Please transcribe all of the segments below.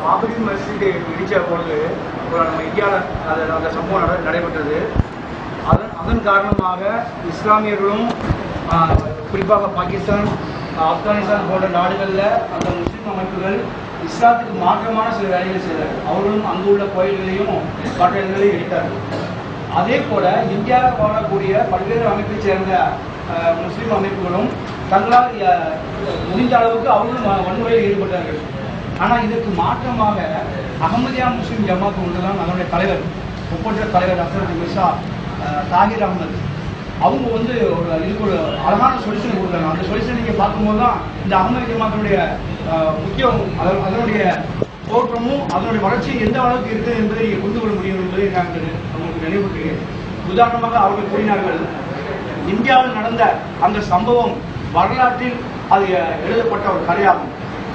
பாபரி மஸ்ஜித் இடித்த பொழுது நம்ம இந்தியாவில் அந்த சம்பவம் நடைபெற்றது. அதன் காரணமாக இஸ்லாமியர்களும் குறிப்பாக பாகிஸ்தான், ஆப்கானிஸ்தான் போன்ற நாடுகளில் அந்த முஸ்லீம் அமைப்புகள் இஸ்லாத்துக்கு மாற்றமான சில வேலைகளை செய்தார்கள். அவர்களும் அங்குள்ள கோயில்களையும் கட்டடங்களையும் இடித்தார்கள். அதே போல இந்தியாவில் வாழக்கூடிய பல்வேறு அமைப்பைச் சேர்ந்த முஸ்லீம் அமைப்புகளும் தங்களால் முடிந்த அளவுக்கு அவர்களும் வன்முறையில் ஈடுபட்டார்கள். ஆனால் இதற்கு மாற்றமாக அகமதியா முஸ்லீம் ஜமாத் ஒன்றுதான் அதனுடைய தலைவர், ஒப்பற்ற தலைவர் ஹசரத் மிர்சா தாகிர் அகமது அவங்க இதுக்கு ஒரு அழகான சொல்யூஷன் கொடுத்தாங்க. அந்த சொல்யூஷன் நீங்கள் பார்க்கும்போது தான் இந்த அகமது ஜமாத்தினுடைய முக்கியம், அதனுடைய தோற்றமும் அதனுடைய வளர்ச்சி எந்த அளவுக்கு இருக்குது என்பதை நீங்கள் புரிந்து கொள்ள முடியும் என்பதை நாங்கள் உங்களுக்கு நினைவுறுத்துகிறேன். உதாரணமாக அவர்கள் கூறினார்கள், இந்தியாவில் நடந்த அந்த சம்பவம் வரலாற்றில் அது எழுதப்பட்ட ஒரு கதையாகும்.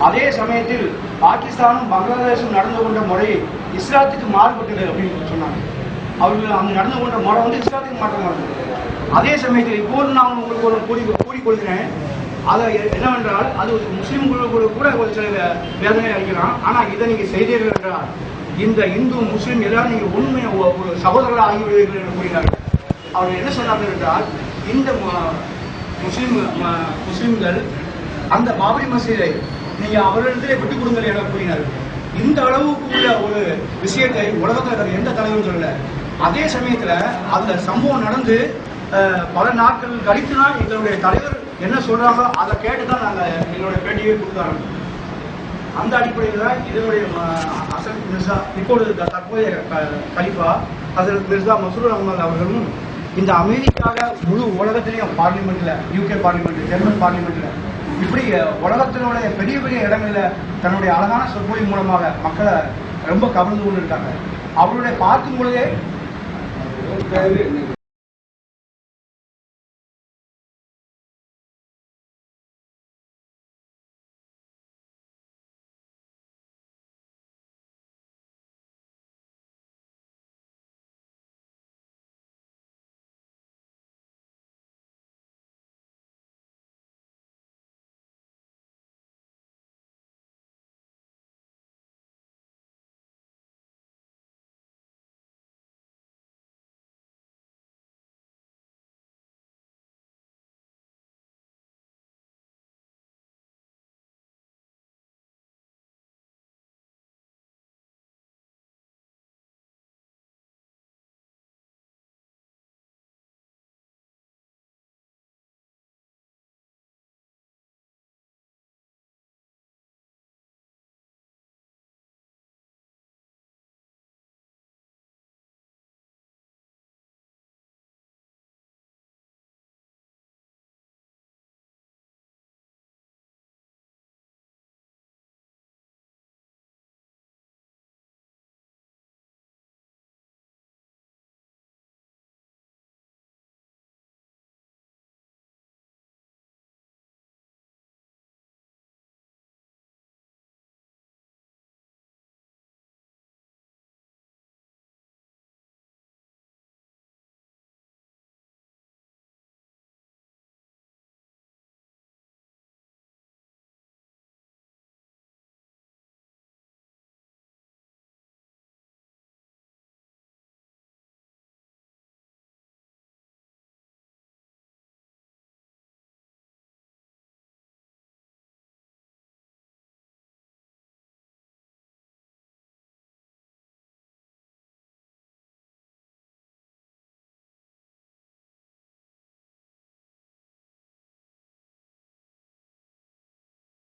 அதே சமயத்தில் பாகிஸ்தானும் பங்களாதேஷும் நடந்து கொண்ட முறை இஸ்லாத்துக்கு மாறுபட்டது அப்படின்னு சொன்னாங்க. அவர்கள் அங்கு நடந்து கொண்ட முறை இஸ்லாத்துக்கு மாற்றமானது. அதே சமயத்தில் இப்போது நான் உங்களுக்கு ஒரு கூறிக்கொள்கிறேன், அதை என்னவென்றால் அது முஸ்லீம்களுக்கு கூட ஒரு சில வேதனை அளிக்கலாம். ஆனால் இதை நீங்கள் செய்தீர்கள் என்றால் இந்த இந்து முஸ்லீம் எல்லாரும் நீங்கள் உண்மை ஒரு சகோதரர்களாக ஆகிவிடுவீர்கள் என்று கூறினார்கள். அவர்கள் என்ன சொன்னார்கள் என்றால், இந்த முஸ்லீம்கள் அந்த பாபரி மசீதை நீங்கள் அவர்களிடத்திலே விட்டுக் கொடுங்கள் என கூறினார்கள். இந்த அளவுக்கு உள்ள ஒரு விஷயத்தை உலகத்தில் எந்த தலைவரும் சொல்லல. அதே சமயத்தில் அந்த சம்பவம் நடந்து பல நாட்கள் கழித்து தான் எங்களுடைய தலைவர் என்ன சொல்றாங்களோ அதை கேட்டுதான் நாங்கள் எங்களுடைய பேட்டியை கொடுத்தாங்க. அந்த அடிப்படையில் தான் இதனுடைய ஹசரத் மிர்சா இப்பொழுது தற்போதைய கலிஃபா ஹசரத் மிர்சா மசூர் அஹமது அவர்களும் இந்த அமைதிக்காக முழு உலகத்திலையும் பார்லிமெண்ட்ல, யூகே பார்லிமெண்ட், ஜெர்மன் பார்லிமெண்ட்ல, இப்படி உலகத்தினுடைய பெரிய பெரிய இடங்கள்ல தன்னுடைய அழகான சொற்பொழிவு மூலமாக மக்களை ரொம்ப கவர்ந்து கொண்டு இருக்காங்க. அவருடைய பார்க்கும் பொழுதே